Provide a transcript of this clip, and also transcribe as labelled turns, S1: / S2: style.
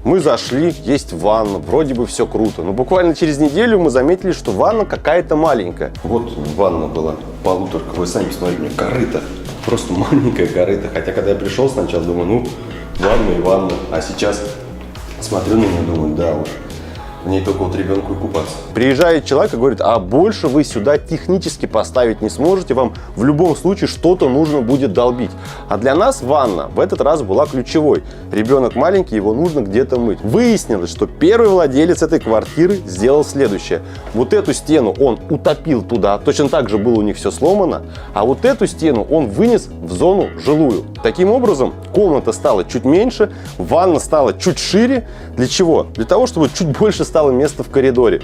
S1: Мы зашли, есть ванна, вроде бы все круто. Но буквально через неделю мы заметили, что ванна какая-то маленькая. Вот ванна была, полуторка. Вы сами посмотрите, у меня корыто. Просто маленькая корыто. Хотя, когда я пришел сначала, думаю, ну, ванна и ванна. А сейчас смотрю на нее, думаю, да уж. В ней только вот ребенку и купаться. Приезжает человек и говорит, а больше вы сюда технически поставить не сможете, вам в любом случае что-то нужно будет долбить. А для нас ванна в этот раз была ключевой. Ребенок маленький, его нужно где-то мыть. Выяснилось, что первый владелец этой квартиры сделал следующее. Вот эту стену он утопил туда, точно так же было у них все сломано, а вот эту стену он вынес в зону жилую. Таким образом, комната стала чуть меньше, ванна стала чуть шире. Для чего? Для того, чтобы чуть больше стало места в коридоре.